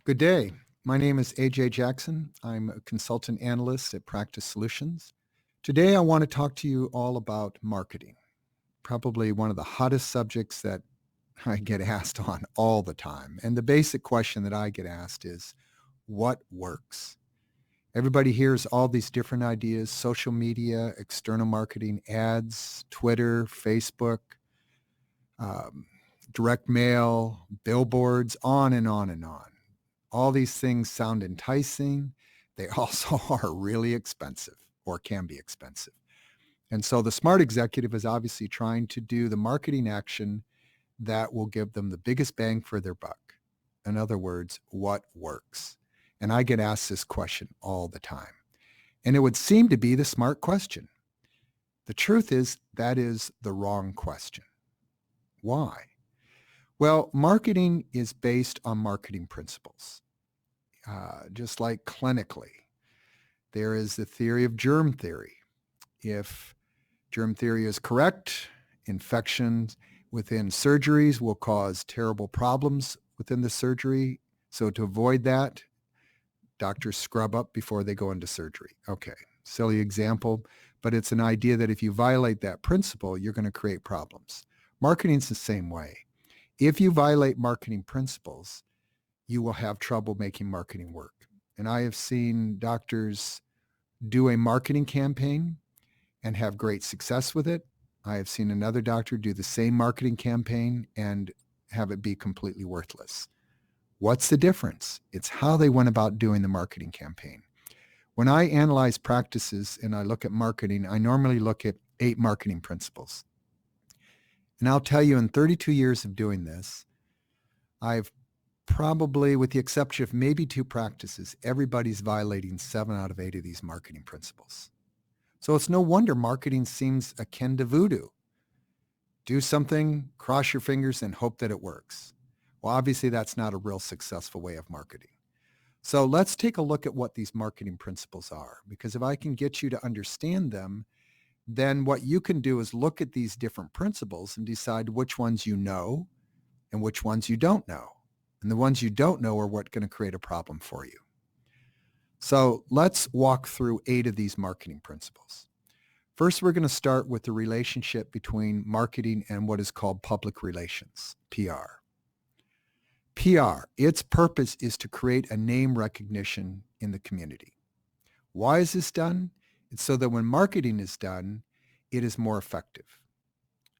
Good day. My name is AJ Jackson. I'm a consultant analyst at Practice Solutions. Today, I want to talk to you all about marketing, probably one of the hottest subjects that I get asked on all the time. And the basic question that I get asked is, what works? Everybody hears all these different ideas: social media, external marketing, ads, Twitter, Facebook, um, direct mail, billboards, on and on and on. All these things sound enticing. They also are really expensive or can be expensive. And so the smart executive is obviously trying to do the marketing action that will give them the biggest bang for their buck. In other words, what works? And I get asked this question all the time. And it would seem to be the smart question. The truth is that is the wrong question. Why? Well, marketing is based on marketing principles, just like clinically. There is the theory of germ theory. If germ theory is correct, infections within surgeries will cause terrible problems within the surgery. So to avoid that, doctors scrub up before they go into surgery. Okay, silly example, but it's an idea that if you violate that principle, you're going to create problems. Marketing's the same way. If you violate marketing principles, you will have trouble making marketing work. And I have seen doctors do a marketing campaign and have great success with it. I have seen another doctor do the same marketing campaign and have it be completely worthless. What's the difference? It's how they went about doing the marketing campaign. When I analyze practices and I look at marketing, I normally look at 8 marketing principles. And I'll tell you, in 32 years of doing this, I've probably, with the exception of maybe 2 practices, everybody's violating 7 out of 8 of these marketing principles. So it's no wonder marketing seems akin to voodoo. Do something, cross your fingers, and hope that it works. Well, obviously, that's not a real successful way of marketing. So let's take a look at what these marketing principles are, because if I can get you to understand them, then what you can do is look at these different principles and decide which ones you know and which ones you don't know. And the ones you don't know are what's going to create a problem for you. So let's walk through 8 of these marketing principles. First, we're going to start with the relationship between marketing and what is called public relations, PR. PR, its purpose is to create a name recognition in the community. Why is this done? It's so that when marketing is done, it is more effective.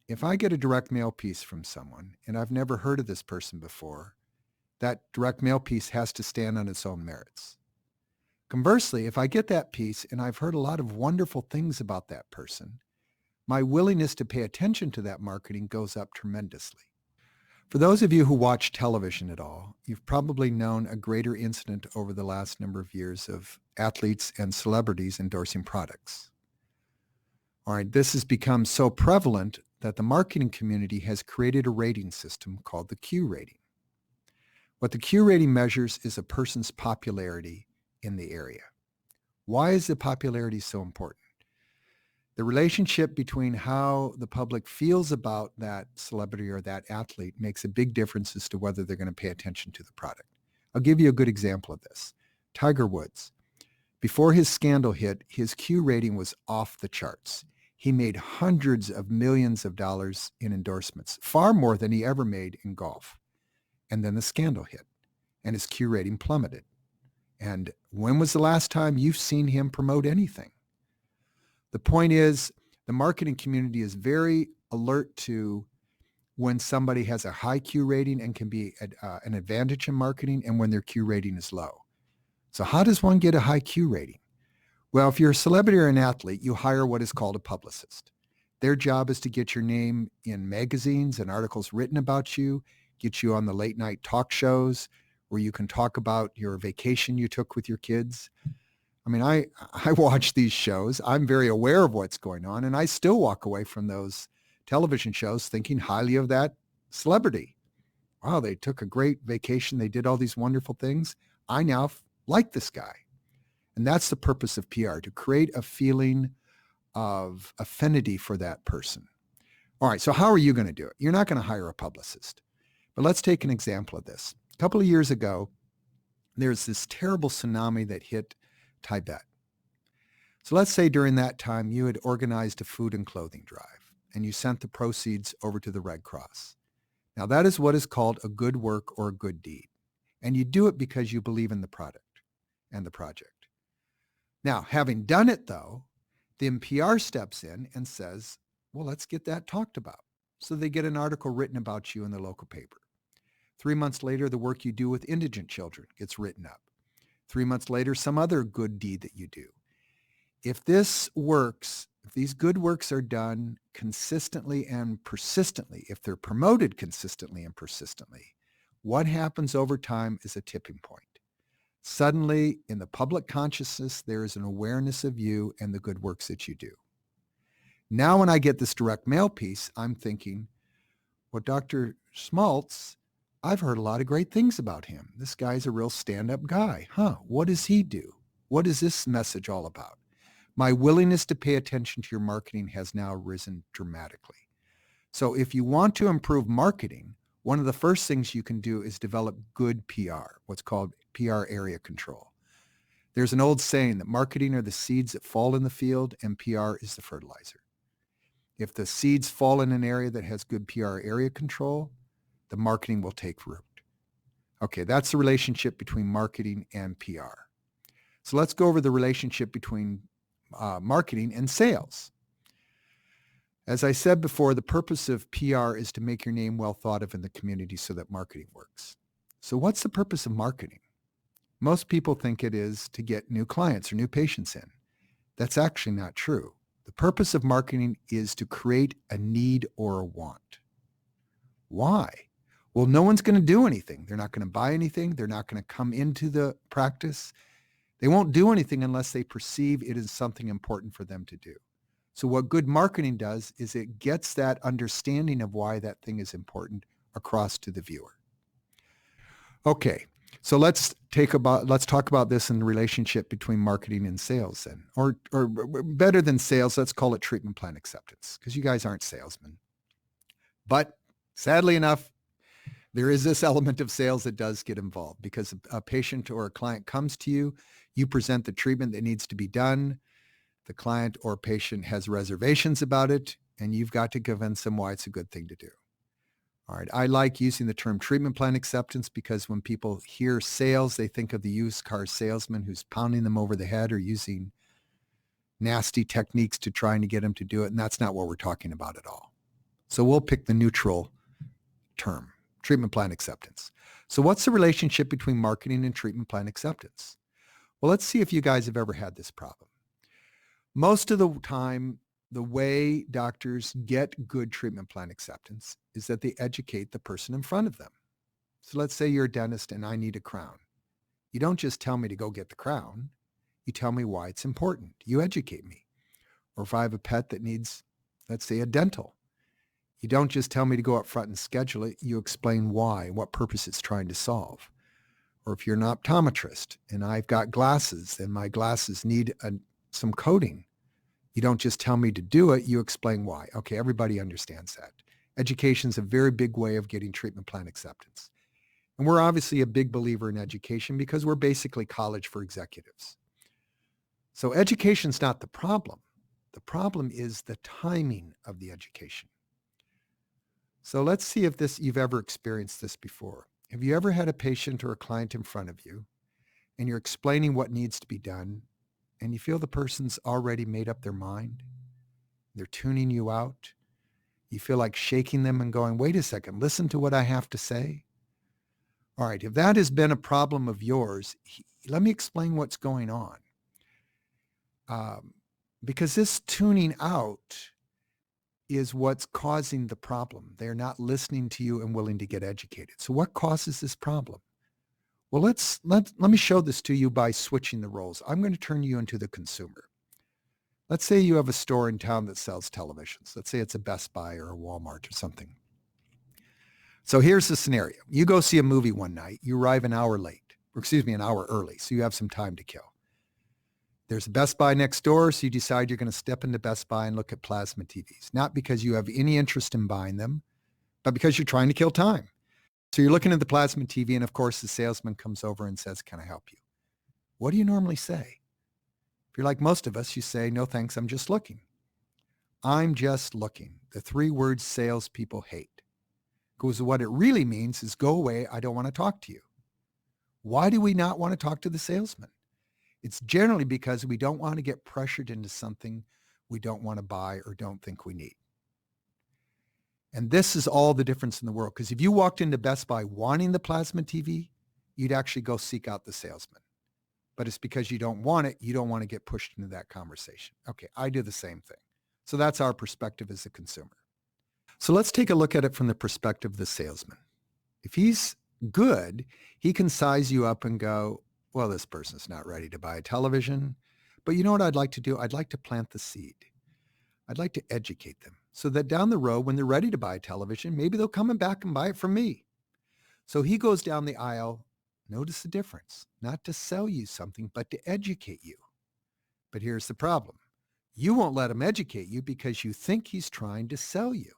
If I get a direct mail piece from someone and I've never heard of this person before, that direct mail piece has to stand on its own merits. Conversely, if I get that piece and I've heard a lot of wonderful things about that person, my willingness to pay attention to that marketing goes up tremendously. For those of you who watch television at all, you've probably known a greater incident over the last number of years of athletes and celebrities endorsing products. All right, this has become so prevalent that the marketing community has created a rating system called the Q rating. What the Q rating measures is a person's popularity in the area. Why is the popularity so important? The relationship between how the public feels about that celebrity or that athlete makes a big difference as to whether they're going to pay attention to the product. I'll give you a good example of this. Tiger Woods. Before his scandal hit, his Q rating was off the charts. He made hundreds of millions of dollars in endorsements, far more than he ever made in golf. And then the scandal hit, and his Q rating plummeted. And when was the last time you've seen him promote anything? The point is, the marketing community is very alert to when somebody has a high Q rating and can be an advantage in marketing, and when their Q rating is low. So how does one get a high Q rating? Well, if you're a celebrity or an athlete, you hire what is called a publicist. Their job is to get your name in magazines and articles written about you, get you on the late night talk shows where you can talk about your vacation you took with your kids. I mean, I watch these shows. I'm very aware of what's going on, and I still walk away from those television shows thinking highly of that celebrity. Wow, they took a great vacation. They did all these wonderful things. I now like this guy. And that's the purpose of PR, to create a feeling of affinity for that person. All right, so how are you going to do it? You're not going to hire a publicist. But let's take an example of this. A couple of years ago, there's this terrible tsunami that hit Tibet. So let's say during that time you had organized a food and clothing drive and you sent the proceeds over to the Red Cross. Now that is what is called a good work or a good deed. And you do it because you believe in the product and the project. Now, having done it though, the NPR steps in and says, well, let's get that talked about. So they get an article written about you in the local paper. 3 months later, the work you do with indigent children gets written up. 3 months later, some other good deed that you do. If this works, if these good works are done consistently and persistently, if they're promoted consistently and persistently, what happens over time is a tipping point. Suddenly, in the public consciousness, there is an awareness of you and the good works that you do. Now, when I get this direct mail piece, I'm thinking, well, Dr. Schmaltz, I've heard a lot of great things about him. This guy's a real stand-up guy. What does he do? What is this message all about? My willingness to pay attention to your marketing has now risen dramatically. So if you want to improve marketing, one of the first things you can do is develop good PR, what's called PR area control. There's an old saying that marketing are the seeds that fall in the field and PR is the fertilizer. If the seeds fall in an area that has good PR area control, the marketing will take root. Okay, that's the relationship between marketing and PR. So let's go over the relationship between marketing and sales. As I said before, the purpose of PR is to make your name well thought of in the community so that marketing works. So what's the purpose of marketing? Most people think it is to get new clients or new patients in. That's actually not true. The purpose of marketing is to create a need or a want. Why? Well, no one's going to do anything. They're not going to buy anything. They're not going to come into the practice. They won't do anything unless they perceive it is something important for them to do. So what good marketing does is it gets that understanding of why that thing is important across to the viewer. Okay, so let's talk about this in the relationship between marketing and sales then. Or better than sales, let's call it treatment plan acceptance, because you guys aren't salesmen. But sadly enough, there is this element of sales that does get involved because a patient or a client comes to you, you present the treatment that needs to be done, the client or patient has reservations about it, and you've got to convince them why it's a good thing to do. All right, I like using the term treatment plan acceptance because when people hear sales, they think of the used car salesman who's pounding them over the head or using nasty techniques to trying to get them to do it, and that's not what we're talking about at all. So we'll pick the neutral term. Treatment plan acceptance. So what's the relationship between marketing and treatment plan acceptance? Well, let's see if you guys have ever had this problem. Most of the time, the way doctors get good treatment plan acceptance is that they educate the person in front of them. So let's say you're a dentist and I need a crown. You don't just tell me to go get the crown. You tell me why it's important. You educate me. Or if I have a pet that needs, let's say, a dental, you don't just tell me to go up front and schedule it. You explain why, what purpose it's trying to solve. Or if you're an optometrist and I've got glasses and my glasses need some coating, you don't just tell me to do it. You explain why. Okay, everybody understands that. Education is a very big way of getting treatment plan acceptance. And we're obviously a big believer in education because we're basically college for executives. So education's not the problem. The problem is the timing of the education. So let's see if you've ever experienced this before. Have you ever had a patient or a client in front of you and you're explaining what needs to be done and you feel the person's already made up their mind? They're tuning you out. You feel like shaking them and going, wait a second, listen to what I have to say. All right, if that has been a problem of yours, let me explain what's going on. Because this tuning out is what's causing the problem. They're not listening to you and willing to get educated. So what causes this problem? Well, let me show this to you by switching the roles. I'm going to turn you into the consumer. Let's say you have a store in town that sells televisions. Let's say it's a Best Buy or a Walmart or something. So here's the scenario. You go see a movie one night. You arrive an hour early. So you have some time to kill. There's a Best Buy next door, so you decide you're going to step into Best Buy and look at plasma TVs, not because you have any interest in buying them, but because you're trying to kill time. So you're looking at the plasma TV, and of course the salesman comes over and says, "Can I help you?" What do you normally say? If you're like most of us, you say, "No thanks, I'm just looking." I'm just looking. The 3 words salespeople hate. Because what it really means is go away, I don't want to talk to you. Why do we not want to talk to the salesman? It's generally because we don't want to get pressured into something we don't want to buy or don't think we need. And this is all the difference in the world. Because if you walked into Best Buy wanting the plasma TV, you'd actually go seek out the salesman. But it's because you don't want it, you don't want to get pushed into that conversation. Okay, I do the same thing. So that's our perspective as a consumer. So let's take a look at it from the perspective of the salesman. If he's good, he can size you up and go, well, this person's not ready to buy a television. But you know what I'd like to do? I'd like to plant the seed. I'd like to educate them so that down the road, when they're ready to buy a television, maybe they'll come back and buy it from me. So he goes down the aisle. Notice the difference, not to sell you something, but to educate you. But here's the problem. You won't let him educate you because you think he's trying to sell you.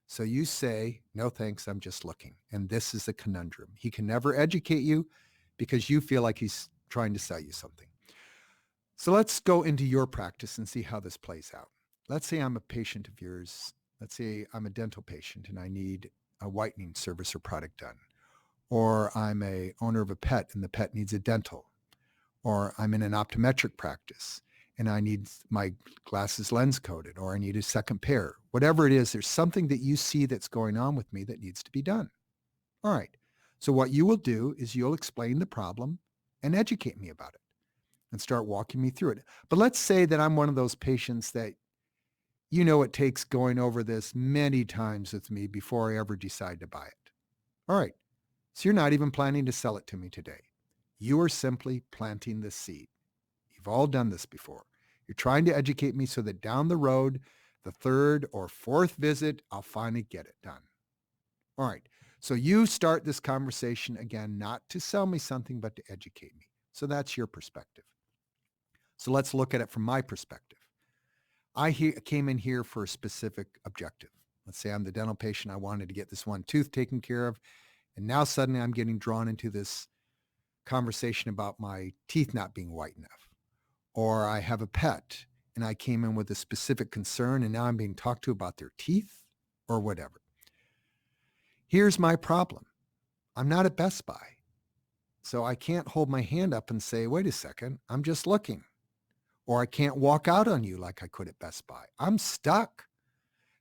So you say, "No, thanks, I'm just looking." And this is the conundrum. He can never educate you because you feel like he's trying to sell you something. So let's go into your practice and see how this plays out. Let's say I'm a patient of yours. Let's say I'm a dental patient and I need a whitening service or product done. Or I'm a owner of a pet and the pet needs a dental. Or I'm in an optometric practice and I need my glasses lens coated, or I need a second pair. Whatever it is, there's something that you see that's going on with me that needs to be done. All right. So what you will do is you'll explain the problem and educate me about it and start walking me through it. But let's say that I'm one of those patients that it takes going over this many times with me before I ever decide to buy it. All right. So you're not even planning to sell it to me today. You are simply planting the seed. You've all done this before. You're trying to educate me so that down the road, the 3rd or 4th visit, I'll finally get it done. All right. So you start this conversation again, not to sell me something, but to educate me. So that's your perspective. So let's look at it from my perspective. I came in here for a specific objective. Let's say I'm the dental patient. I wanted to get this one tooth taken care of. And now suddenly I'm getting drawn into this conversation about my teeth not being white enough. Or I have a pet and I came in with a specific concern and now I'm being talked to about their teeth or whatever. Here's my problem. I'm not at Best Buy. So I can't hold my hand up and say, "Wait a second, I'm just looking." Or I can't walk out on you like I could at Best Buy. I'm stuck.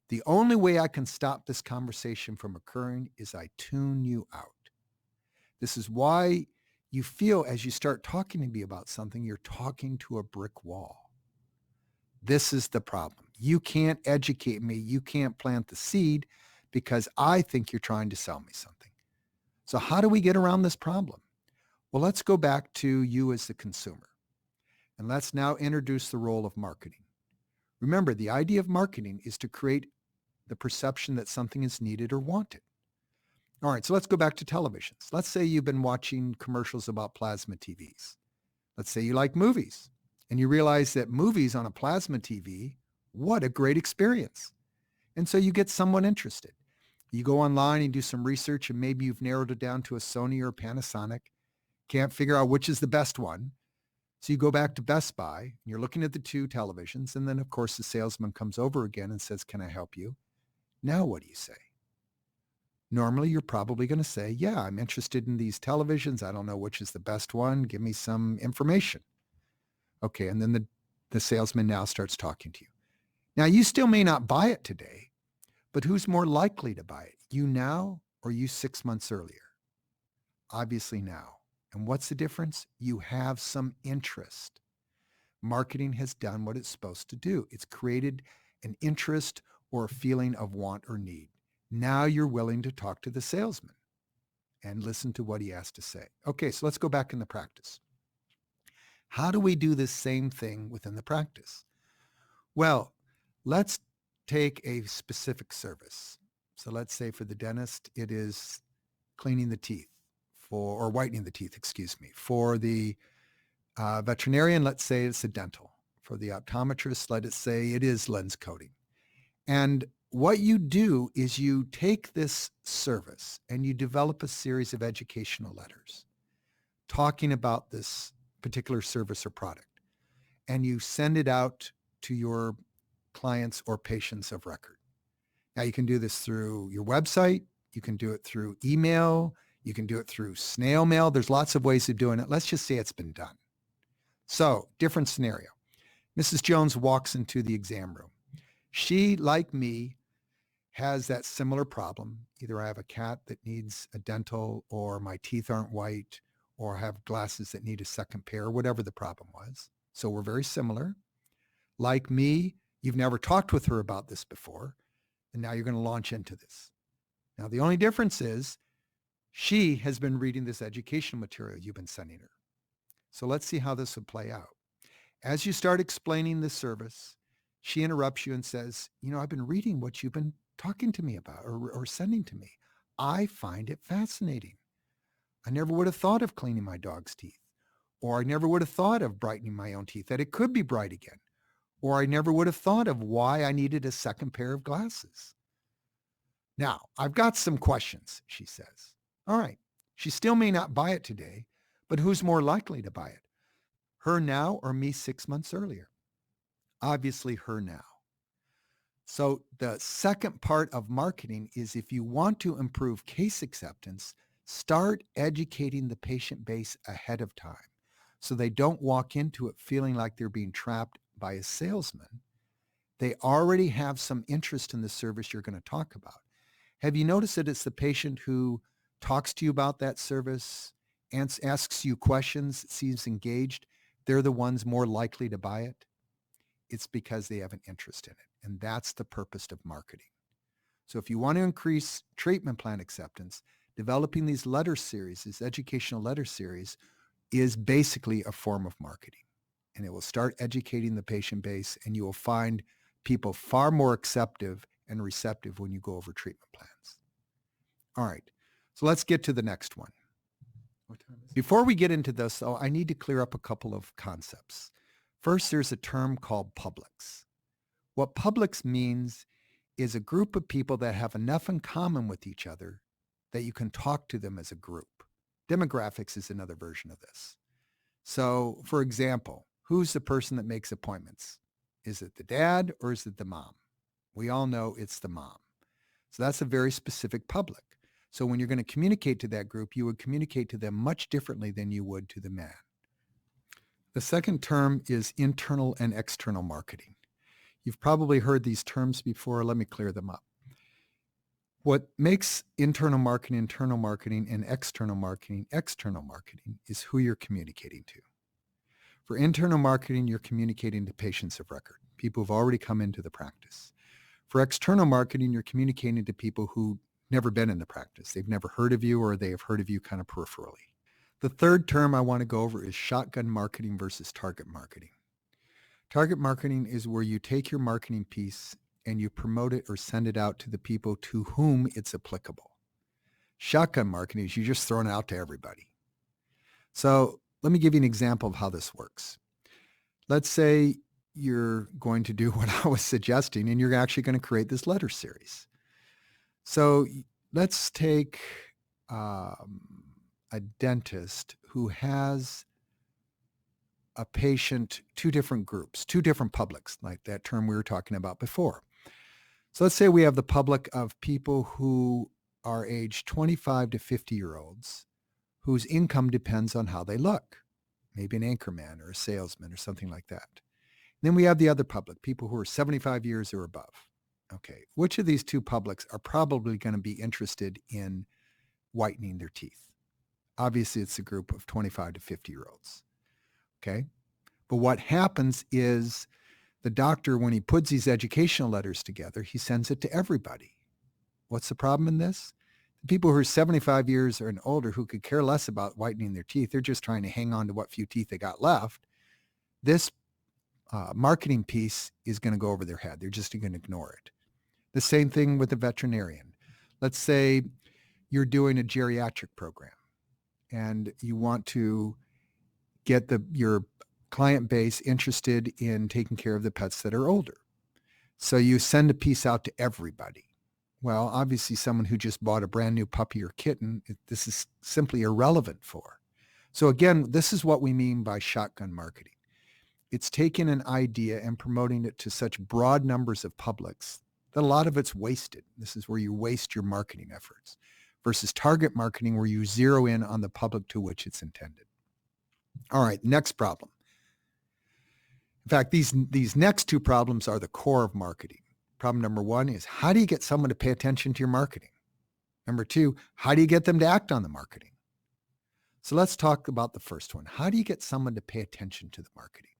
The only way I can stop this conversation from occurring is I tune you out. This is why you feel as you start talking to me about something, you're talking to a brick wall. This is the problem. You can't educate me. You can't plant the seed because I think you're trying to sell me something. So how do we get around this problem? Well, let's go back to you as the consumer. And let's now introduce the role of marketing. Remember, the idea of marketing is to create the perception that something is needed or wanted. All right, so let's go back to televisions. Let's say you've been watching commercials about plasma TVs. Let's say you like movies and you realize that movies on a plasma TV, what a great experience. And so you get someone interested. You go online and do some research and maybe you've narrowed it down to a Sony or a Panasonic. Can't figure out which is the best one. So you go back to Best Buy and you're looking at the 2 televisions. And then of course the salesman comes over again and says, "Can I help you?" Now what do you say? Normally you're probably going to say, "Yeah, I'm interested in these televisions. I don't know which is the best one. Give me some information." Okay. And then the salesman now starts talking to you. Now you still may not buy it today, but who's more likely to buy it? You now or you 6 months earlier? Obviously now. And what's the difference? You have some interest. Marketing has done what it's supposed to do. It's created an interest or a feeling of want or need. Now you're willing to talk to the salesman and listen to what he has to say. Okay, so let's go back in the practice. How do we do this same thing within the practice? Well, let's take a specific service. So let's say for the dentist, it is cleaning the teeth or whitening the teeth, excuse me. For the veterinarian, let's say it's a dental. For the optometrist, let us say it is lens coating. And what you do is you take this service and you develop a series of educational letters talking about this particular service or product, and you send it out to your clients or patients of record. Now, you can do this through your website. You can do it through email. You can do it through snail mail. There's lots of ways of doing it. Let's just say it's been done. So, different scenario. Mrs. Jones walks into the exam room. She, like me, has that similar problem. Either I have a cat that needs a dental, or my teeth aren't white, or I have glasses that need a second pair, whatever the problem was. So we're very similar. Like me, you've never talked with her about this before, and now you're going to launch into this. Now, the only difference is she has been reading this educational material you've been sending her. So let's see how this would play out. As you start explaining the service, she interrupts you and says, I've been reading what you've been talking to me about or sending to me. I find it fascinating. I never would have thought of cleaning my dog's teeth, or I never would have thought of brightening my own teeth, that it could be bright again, or I never would have thought of why I needed a second pair of glasses. Now, I've got some questions, she says. All right. She still may not buy it today, but who's more likely to buy it? Her now or me 6 months earlier? Obviously, her now. So the second part of marketing is, if you want to improve case acceptance, start educating the patient base ahead of time so they don't walk into it feeling like they're being trapped by a salesman. They already have some interest in the service you're going to talk about. Have you noticed that it's the patient who talks to you about that service, asks you questions, seems engaged? They're the ones more likely to buy it. It's because they have an interest in it. And that's the purpose of marketing. So if you want to increase treatment plan acceptance, developing these letter series, this educational letter series, is basically a form of marketing. And it will start educating the patient base, and you will find people far more acceptive and receptive when you go over treatment plans. All right. So let's get to the next one. Before we get into this, though, I need to clear up a couple of concepts. First, there's a term called publics. What publics means is a group of people that have enough in common with each other that you can talk to them as a group. Demographics is another version of this. So, for example, who's the person that makes appointments? Is it the dad or is it the mom? We all know it's the mom. So that's a very specific public. So when you're going to communicate to that group, you would communicate to them much differently than you would to the man. The second term is internal and external marketing. You've probably heard these terms before. Let me clear them up. What makes internal marketing, and external marketing is who you're communicating to. For internal marketing, you're communicating to patients of record, people who've already come into the practice. For external marketing, you're communicating to people who've never been in the practice. They've never heard of you, or they have heard of you kind of peripherally. The third term I want to go over is shotgun marketing versus target marketing. Target marketing is where you take your marketing piece and you promote it or send it out to the people to whom it's applicable. Shotgun marketing is you just throwing it out to everybody. So let me give you an example of how this works. Let's say you're going to do what I was suggesting, and you're actually going to create this letter series. So let's take a dentist who has a patient, two different groups, two different publics, like that term we were talking about before. So let's say we have the public of people who are aged 25 to 50-year-olds whose income depends on how they look, maybe an anchorman or a salesman or something like that. Then we have the other public, people who are 75 years or above. Okay, which of these two publics are probably going to be interested in whitening their teeth? Obviously, it's a group of 25 to 50-year-olds. Okay, but what happens is the doctor, when he puts these educational letters together, he sends it to everybody. What's the problem in this? The people who are 75 years and older who could care less about whitening their teeth, they're just trying to hang on to what few teeth they got left. This marketing piece is going to go over their head. They're just going to ignore it. The same thing with a veterinarian. Let's say you're doing a geriatric program and you want to get your client base interested in taking care of the pets that are older. So you send a piece out to everybody. Well, obviously someone who just bought a brand new puppy or kitten, this is simply irrelevant for. So again, this is what we mean by shotgun marketing. It's taking an idea and promoting it to such broad numbers of publics that a lot of it's wasted. This is where you waste your marketing efforts versus target marketing where you zero in on the public to which it's intended. All right, next problem. In fact, these next two problems are the core of marketing. Problem number one is, how do you get someone to pay attention to your marketing? Number two, how do you get them to act on the marketing? So let's talk about the first one. How do you get someone to pay attention to the marketing?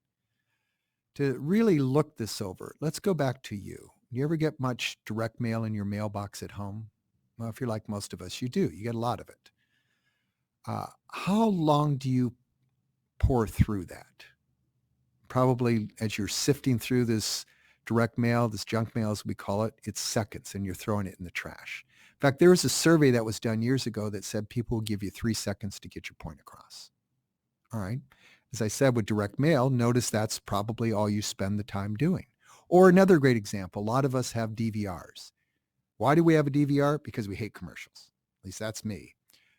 To really look this over, let's go back to you. You ever get much direct mail in your mailbox at home? Well, if you're like most of us, you do. You get a lot of it. How long do you pour through that? Probably as you're sifting through this direct mail, this junk mail as we call it, it's seconds and you're throwing it in the trash. In fact, there was a survey that was done years ago that said people will give you 3 seconds to get your point across. All right. As I said with direct mail, notice that's probably all you spend the time doing. Or another great example, a lot of us have DVRs. Why do we have a DVR? Because we hate commercials. At least that's me.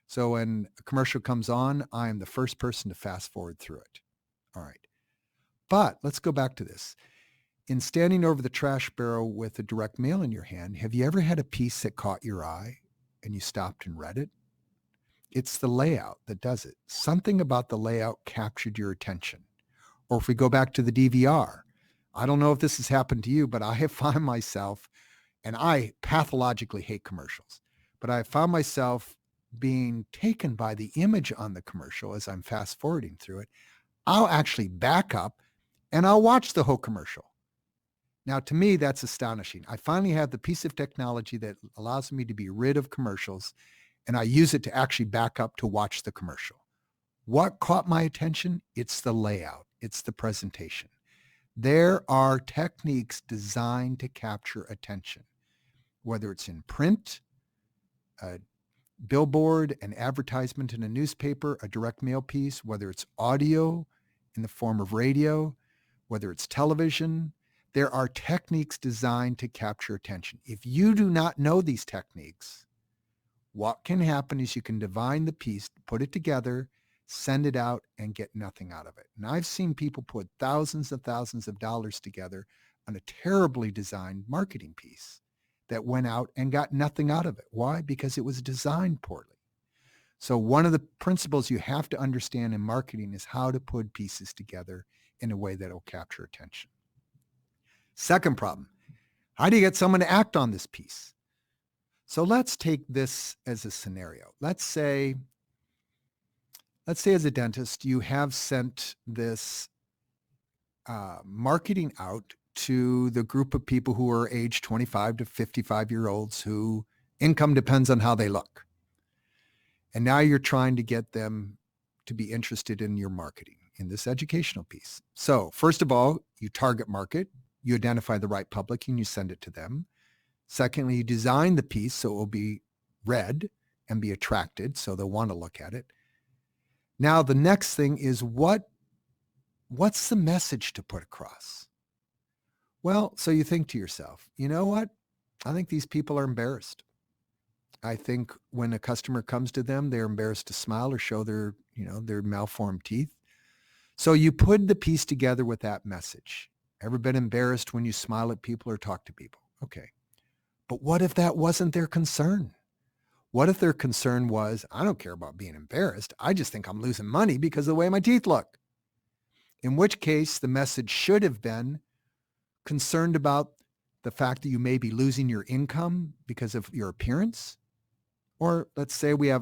So when a commercial comes on, I am the first person to fast forward through it. All right. But let's go back to this. In standing over the trash barrel with a direct mail in your hand, have you ever had a piece that caught your eye and you stopped and read it? It's the layout that does it. Something about the layout captured your attention. Or if we go back to the DVR, I don't know if this has happened to you, but I have found myself, and I pathologically hate commercials, but I found myself being taken by the image on the commercial as I'm fast forwarding through it. I'll actually back up and I'll watch the whole commercial. Now, to me, that's astonishing. I finally have the piece of technology that allows me to be rid of commercials, and I use it to actually back up to watch the commercial. What caught my attention? It's the layout. It's the presentation. There are techniques designed to capture attention, whether it's in print, a billboard, an advertisement in a newspaper, a direct mail piece, whether it's audio in the form of radio, whether it's television. There are techniques designed to capture attention. If you do not know these techniques, what can happen is you can divine the piece, put it together, send it out, and get nothing out of it. And I've seen people put thousands and thousands of dollars together on a terribly designed marketing piece that went out and got nothing out of it. Why? Because it was designed poorly. So one of the principles you have to understand in marketing is how to put pieces together in a way that will capture attention. Second problem, how do you get someone to act on this piece? So let's take this as a scenario. Let's say as a dentist, you have sent this marketing out to the group of people who are age 25 to 55-year-olds who income depends on how they look. And now you're trying to get them to be interested in your marketing, in this educational piece. So first of all, you target market, you identify the right public, and you send it to them. Secondly, you design the piece so it will be read and be attracted, so they'll want to look at it. Now, the next thing is what's the message to put across? Well, so you think to yourself, you know what? I think these people are embarrassed. I think when a customer comes to them, they're embarrassed to smile or show their malformed teeth. So you put the piece together with that message. Ever been embarrassed when you smile at people or talk to people? Okay. But what if that wasn't their concern? What if their concern was, I don't care about being embarrassed. I just think I'm losing money because of the way my teeth look. In which case, the message should have been concerned about the fact that you may be losing your income because of your appearance. Or let's say we're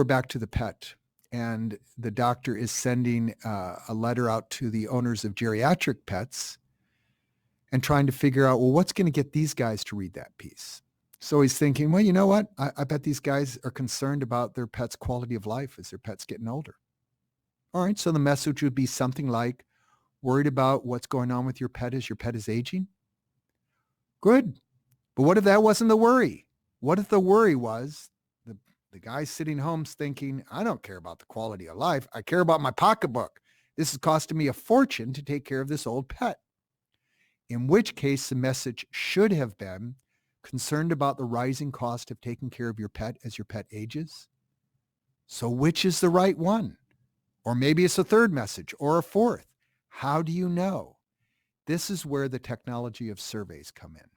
back to the pet and the doctor is sending a letter out to the owners of geriatric pets and trying to figure out, well, what's going to get these guys to read that piece? So he's thinking, well, you know what? I bet these guys are concerned about their pet's quality of life as their pet's getting older. All right, so the message would be something like, worried about what's going on with your pet as your pet is aging? Good. But what if that wasn't the worry? What if the worry was the guy sitting home thinking, I don't care about the quality of life. I care about my pocketbook. This is costing me a fortune to take care of this old pet. in which case the message should have been concerned about the rising cost of taking care of your pet as your pet ages. So which is the right one? Or maybe it's a third message or a fourth. How do you know? This is where the technology of surveys come in.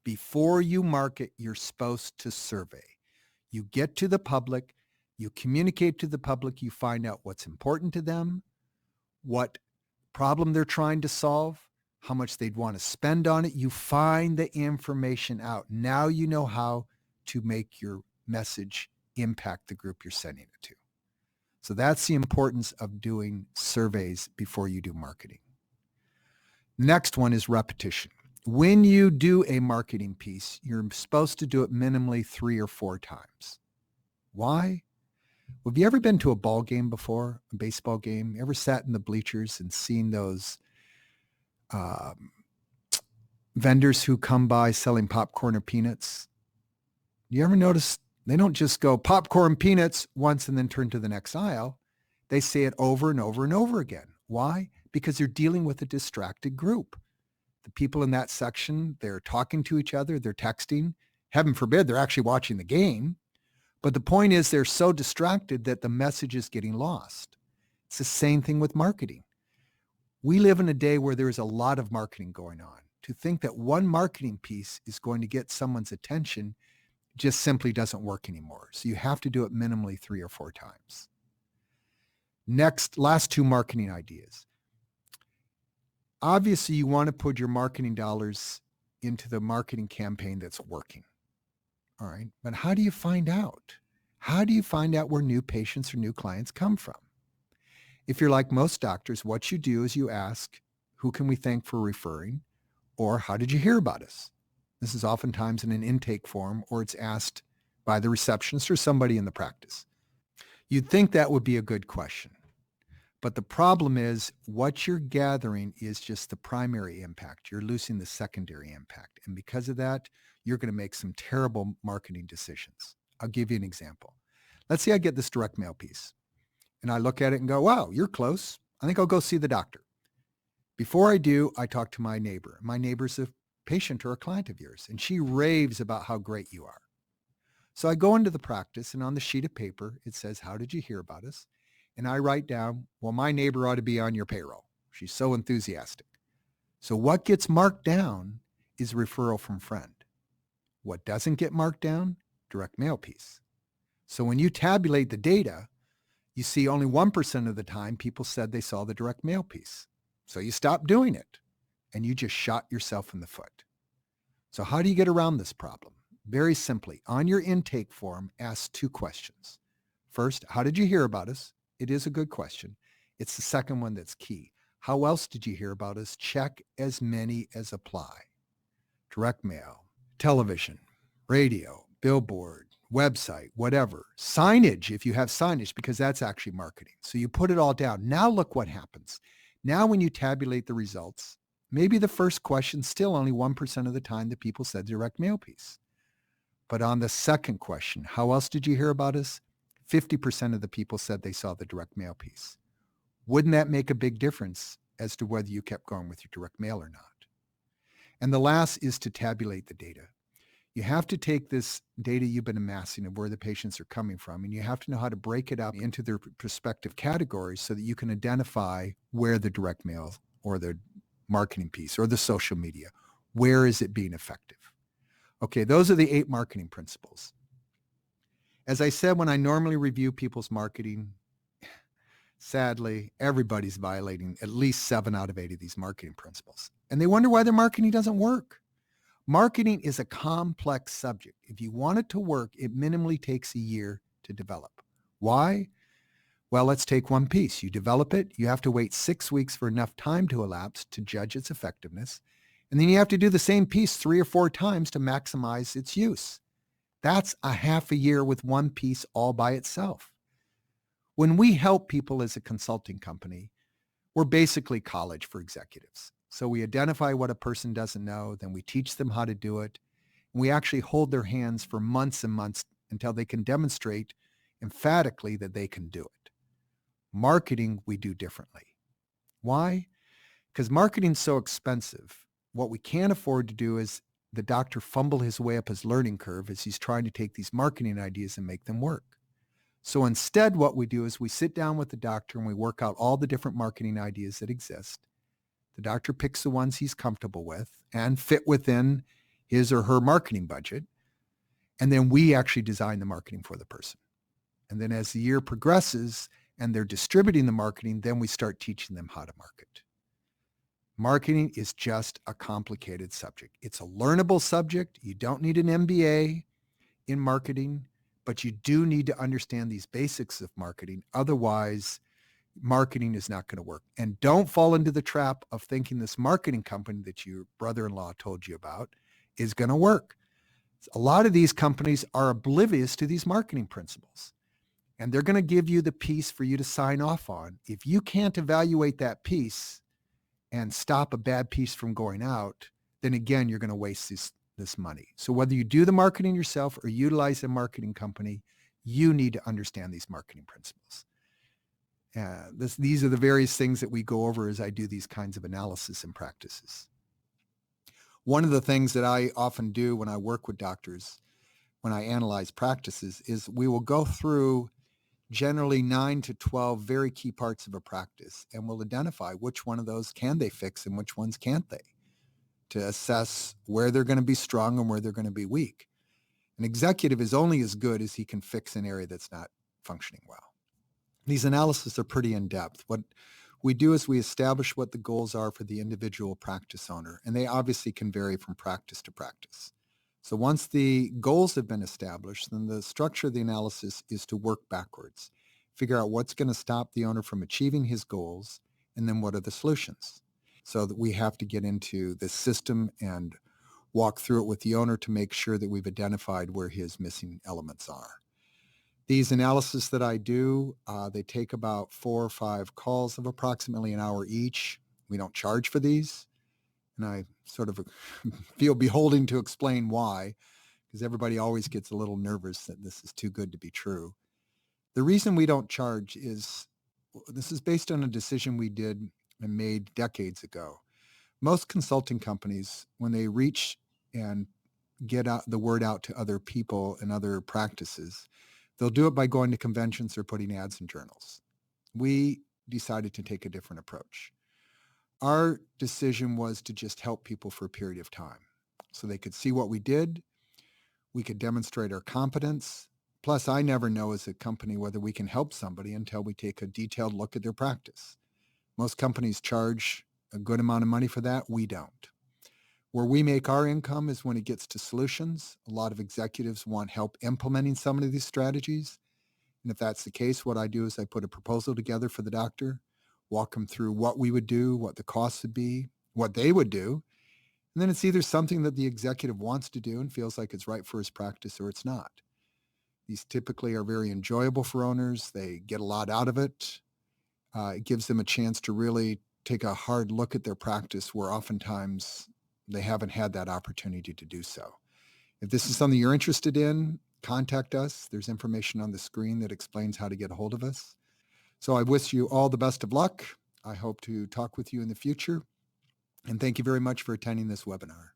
Before you market, you're supposed to survey. You get to the public, you communicate to the public, you find out what's important to them, what problem they're trying to solve, how much they'd want to spend on it. You find the information out. Now you know how to make your message impact the group you're sending it to. So that's the importance of doing surveys before you do marketing. Next one is repetition. When you do a marketing piece, you're supposed to do it minimally 3 or 4 times. Why? Well, have you ever been to a ball game before, a baseball game? Ever sat in the bleachers and seen those vendors who come by selling popcorn or peanuts? You ever notice they don't just go popcorn, peanuts once and then turn to the next aisle. They say it over and over and over again. Why? Because they're dealing with a distracted group. The people in that section, they're talking to each other, they're texting. Heaven forbid, they're actually watching the game. But the point is they're so distracted that the message is getting lost. It's the same thing with marketing. We live in a day where there is a lot of marketing going on. To think that one marketing piece is going to get someone's attention just simply doesn't work anymore. So you have to do it minimally 3 or 4 times. Next, last 2 marketing ideas. Obviously, you want to put your marketing dollars into the marketing campaign that's working. All right. But how do you find out? How do you find out where new patients or new clients come from? If you're like most doctors, what you do is you ask, who can we thank for referring? Or how did you hear about us? This is oftentimes in an intake form, or it's asked by the receptionist or somebody in the practice. You'd think that would be a good question. But the problem is what you're gathering is just the primary impact. You're losing the secondary impact. And because of that, you're going to make some terrible marketing decisions. I'll give you an example. Let's say I get this direct mail piece and I look at it and go, wow, you're close. I think I'll go see the doctor. Before I do, I talk to my neighbor. My neighbor's a patient or a client of yours, and she raves about how great you are. So I go into the practice, and on the sheet of paper, it says, how did you hear about us? And I write down, well, my neighbor ought to be on your payroll. She's so enthusiastic. So what gets marked down is referral from friend. What doesn't get marked down? Direct mail piece. So when you tabulate the data, you see only 1% of the time people said they saw the direct mail piece. So you stop doing it and you just shot yourself in the foot. So how do you get around this problem? Very simply, on your intake form, ask 2 questions. First, how did you hear about us? It is a good question. It's the second one that's key. How else did you hear about us? Check as many as apply. Direct mail, television, radio, billboard, website, whatever. Signage, if you have signage, because that's actually marketing. So you put it all down. Now look what happens. Now when you tabulate the results, maybe the first question, still only 1% of the time that people said direct mail piece. But on the second question, how else did you hear about us? 50% of the people said they saw the direct mail piece. Wouldn't that make a big difference as to whether you kept going with your direct mail or not? And the last is to tabulate the data. You have to take this data you've been amassing of where the patients are coming from, and you have to know how to break it up into their respective categories so that you can identify where the direct mail or the marketing piece or the social media, where is it being effective? Okay, those are the 8 marketing principles. As I said, when I normally review people's marketing, sadly, everybody's violating at least 7 out of 8 of these marketing principles. And they wonder why their marketing doesn't work. Marketing is a complex subject. If you want it to work, it minimally takes a year to develop. Why? Well, let's take one piece. You develop it. You have to wait 6 weeks for enough time to elapse to judge its effectiveness. And then you have to do the same piece 3 or 4 times to maximize its use. That's a half a year with one piece all by itself. When we help people as a consulting company, we're basically college for executives. So we identify what a person doesn't know, then we teach them how to do it. And we actually hold their hands for months and months until they can demonstrate emphatically that they can do it. Marketing, we do differently. Why? Because marketing's so expensive. What we can't afford to do is the doctor fumble his way up his learning curve as he's trying to take these marketing ideas and make them work. So instead, what we do is we sit down with the doctor and we work out all the different marketing ideas that exist. The doctor picks the ones he's comfortable with and fit within his or her marketing budget. And then we actually design the marketing for the person. And then as the year progresses and they're distributing the marketing, then we start teaching them how to market. Marketing is just a complicated subject. It's a learnable subject. You don't need an MBA in marketing, but you do need to understand these basics of marketing. Otherwise, marketing is not going to work. And don't fall into the trap of thinking this marketing company that your brother-in-law told you about is going to work. A lot of these companies are oblivious to these marketing principles, and they're going to give you the piece for you to sign off on. If you can't evaluate that piece and stop a bad piece from going out, then again, you're going to waste this money. So whether you do the marketing yourself or utilize a marketing company, you need to understand these marketing principles. These are the various things that we go over as I do these kinds of analysis and practices. One of the things that I often do when I work with doctors, when I analyze practices, is we will go through generally 9 to 12 very key parts of a practice, and we'll identify which one of those can they fix and which ones can't they, to assess where they're going to be strong and where they're going to be weak. An executive is only as good as he can fix an area that's not functioning well. These analyses are pretty in-depth. What we do is we establish what the goals are for the individual practice owner, and they obviously can vary from practice to practice. So once the goals have been established, then the structure of the analysis is to work backwards, figure out what's going to stop the owner from achieving his goals, and then what are the solutions. So that we have to get into the system and walk through it with the owner to make sure that we've identified where his missing elements are. These analyses that I do, they take about 4 or 5 calls of approximately an hour each. We don't charge for these. And I sort of feel beholden to explain why, because everybody always gets a little nervous that this is too good to be true. The reason we don't charge is this is based on a decision we did and made decades ago. Most consulting companies, when they reach and get out the word out to other people and other practices, they'll do it by going to conventions or putting ads in journals. We decided to take a different approach. Our decision was to just help people for a period of time so they could see what we did. We could demonstrate our competence. Plus, I never know as a company whether we can help somebody until we take a detailed look at their practice. Most companies charge a good amount of money for that. We don't. Where we make our income is when it gets to solutions. A lot of executives want help implementing some of these strategies. And if that's the case, what I do is I put a proposal together for the doctor, walk them through what we would do, what the costs would be, what they would do. And then it's either something that the executive wants to do and feels like it's right for his practice or it's not. These typically are very enjoyable for owners. They get a lot out of it. It gives them a chance to really take a hard look at their practice where oftentimes they haven't had that opportunity to do so. If this is something you're interested in, contact us. There's information on the screen that explains how to get a hold of us. So I wish you all the best of luck. I hope to talk with you in the future. And thank you very much for attending this webinar.